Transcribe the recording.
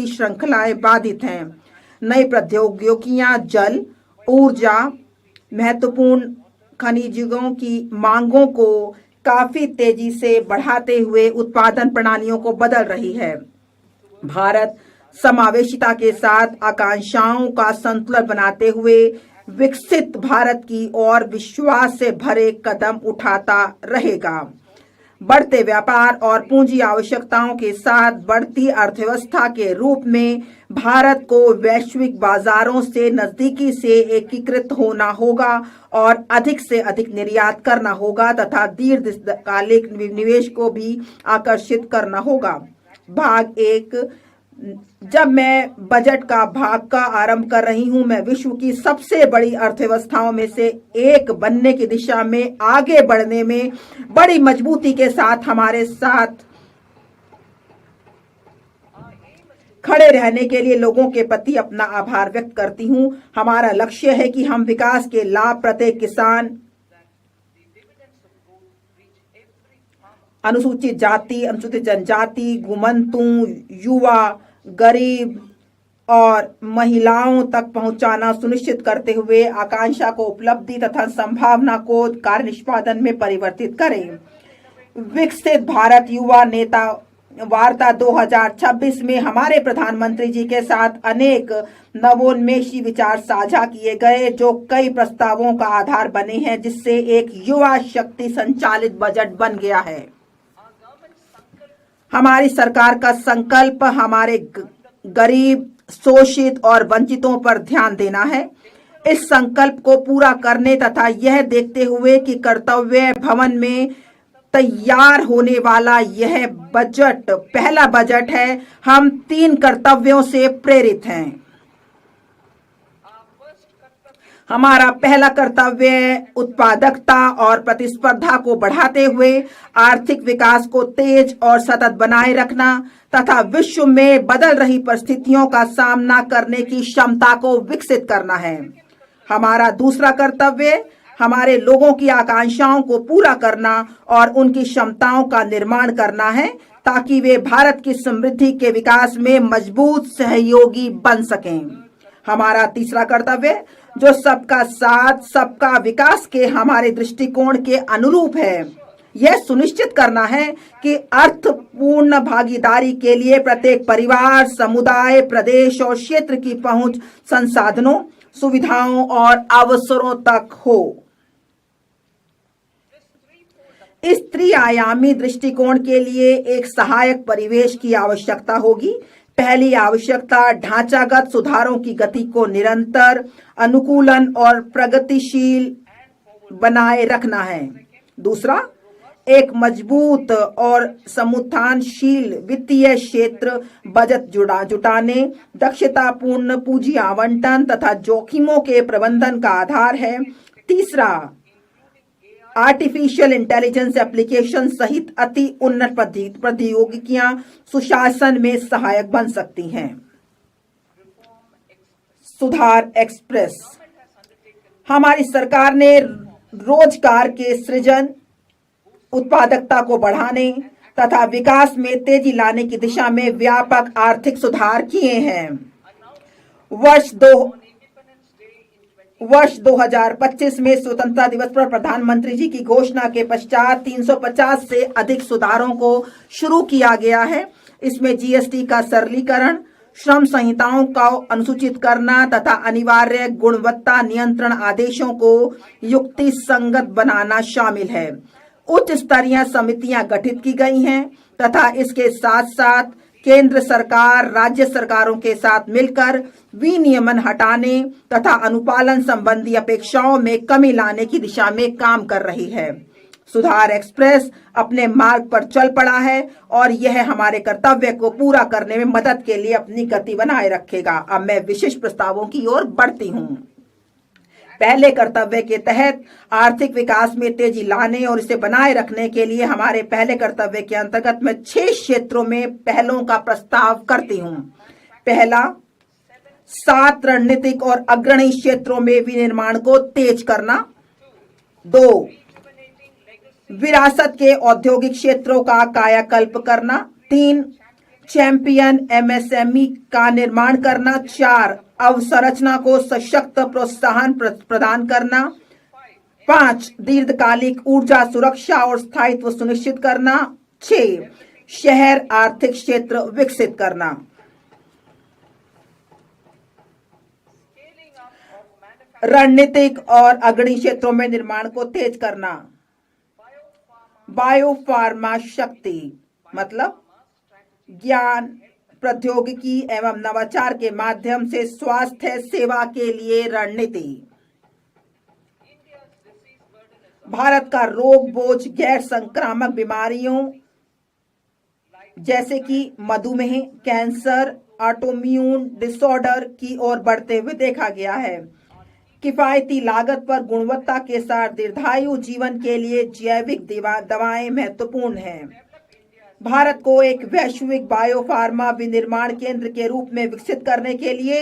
श्रृंखलाएं बाधित हैं। नई प्रौद्योगिकियां जल, ऊर्जा, महत्वपूर्ण खनिजों की मांगों को काफी तेजी से बढ़ाते हुए उत्पादन प्रणालियों को बदल रही है। भारत समावेशिता के साथ आकांक्षाओं का संतुलन बनाते हुए विकसित भारत की ओर विश्वास से भरे कदम उठाता रहेगा। बढ़ते व्यापार और पूंजी आवश्यकताओं के साथ बढ़ती अर्थव्यवस्था के रूप में भारत को वैश्विक बाजारों से नजदीकी से एकीकृत होना होगा और अधिक से अधिक निर्यात करना होगा तथा दीर्घकालिक निवेश को भी आकर्षित करना होगा। भाग 1। जब मैं बजट का भाग का आरंभ कर रही हूं, मैं विश्व की सबसे बड़ी अर्थव्यवस्थाओं में से एक बनने की दिशा में आगे बढ़ने में बड़ी मजबूती के साथ हमारे साथ खड़े रहने के लिए लोगों के प्रति अपना आभार व्यक्त करती हूं। हमारा लक्ष्य है कि हम विकास के लाभ प्रत्येक किसान, अनुसूचित जाति, अनुसूचित जनजाति, घुमंतू, युवा, गरीब और महिलाओं तक पहुंचाना सुनिश्चित करते हुए आकांक्षा को उपलब्धि तथा संभावना को कार्य निष्पादन में परिवर्तित करें। विकसित भारत युवा नेता वार्ता 2026 में हमारे प्रधानमंत्री जी के साथ अनेक नवोन्मेषी विचार साझा किए गए जो कई प्रस्तावों का आधार बने हैं, जिससे एक युवा शक्ति संचालित बजट बन गया है। हमारी सरकार का संकल्प हमारे गरीब, शोषित और वंचितों पर ध्यान देना है। इस संकल्प को पूरा करने तथा यह देखते हुए कि कर्तव्य भवन में तैयार होने वाला यह बजट पहला बजट है, हम 3 कर्तव्यों से प्रेरित हैं। हमारा पहला कर्तव्य उत्पादकता और प्रतिस्पर्धा को बढ़ाते हुए आर्थिक विकास को तेज और सतत बनाए रखना तथा विश्व में बदल रही परिस्थितियों का सामना करने की क्षमता को विकसित करना है। हमारा दूसरा कर्तव्य हमारे लोगों की आकांक्षाओं को पूरा करना और उनकी क्षमताओं का निर्माण करना है ताकि वे भारत की समृद्धि के विकास में मजबूत सहयोगी बन सकें। हमारा तीसरा कर्तव्य जो सबका साथ सबका विकास के हमारे दृष्टिकोण के अनुरूप है, यह सुनिश्चित करना है कि अर्थपूर्ण भागीदारी के लिए प्रत्येक परिवार, समुदाय, प्रदेश और क्षेत्र की पहुंच संसाधनों, सुविधाओं और अवसरों तक हो। इस त्रिआयामी दृष्टिकोण के लिए एक सहायक परिवेश की आवश्यकता होगी। पहली आवश्यकता ढांचागत सुधारों की गति को निरंतर, अनुकूलन और प्रगतिशील बनाए रखना है। दूसरा, एक मजबूत और समुत्थानशील वित्तीय क्षेत्र, बजट जुटाने, दक्षतापूर्ण पूंजी आवंटन तथा जोखिमों के प्रबंधन का आधार है। तीसरा, आर्टिफिशियल इंटेलिजेंस एप्लीकेशन सहित अति उन्नत प्रौद्योगिकियां सुशासन में सहायक बन सकती हैं। सुधार एक्सप्रेस। हमारी सरकार ने रोजगार के सृजन, उत्पादकता को बढ़ाने तथा विकास में तेजी लाने की दिशा में व्यापक आर्थिक सुधार किए हैं। वर्ष 2025 में स्वतंत्रता दिवस पर प्रधानमंत्री जी की घोषणा के पश्चात 350 से अधिक सुधारों को शुरू किया गया है। इसमें जीएसटी का सरलीकरण, श्रम संहिताओं का अनुसूचित करना तथा अनिवार्य गुणवत्ता नियंत्रण आदेशों को युक्ति संगत बनाना शामिल है। उच्च स्तरीय समितियां गठित की गई हैं तथा इसके साथ साथ केंद्र सरकार राज्य सरकारों के साथ मिलकर विनियमन हटाने तथा अनुपालन संबंधी अपेक्षाओं में कमी लाने की दिशा में काम कर रही है। सुधार एक्सप्रेस अपने मार्ग पर चल पड़ा है और यह हमारे कर्तव्य को पूरा करने में मदद के लिए अपनी गति बनाए रखेगा। अब मैं विशिष्ट प्रस्तावों की ओर बढ़ती हूँ। पहले कर्तव्य के तहत आर्थिक विकास में तेजी लाने और इसे बनाए रखने के लिए हमारे पहले कर्तव्य के अंतर्गत मैं 6 क्षेत्रों में पहलों का प्रस्ताव करती हूँ। पहला, 7 रणनीतिक और अग्रणी क्षेत्रों में विनिर्माण को तेज करना। 2, विरासत के औद्योगिक क्षेत्रों का कायाकल्प करना। 3, चैंपियन एमएसएमई का निर्माण करना। 4 अवसंरचना को सशक्त प्रोत्साहन प्रदान करना। 5 दीर्घकालिक ऊर्जा सुरक्षा और स्थायित्व सुनिश्चित करना। 6 शहर आर्थिक क्षेत्र विकसित करना। रणनीतिक और अग्रणी क्षेत्रों में निर्माण को तेज करना। बायोफार्मा शक्ति मतलब ज्ञान, प्रौद्योगिकी एवं नवाचार के माध्यम से स्वास्थ्य सेवा के लिए रणनीति। भारत का रोग बोझ गैर संक्रामक बीमारियों जैसे कि मधुमेह, कैंसर, ऑटोइम्यून डिसऑर्डर की ओर बढ़ते हुए देखा गया है। किफायती लागत पर गुणवत्ता के साथ दीर्घायु जीवन के लिए जैविक दवाएं महत्वपूर्ण हैं। भारत को एक वैश्विक बायोफार्मा विनिर्माण केंद्र के रूप में विकसित करने के लिए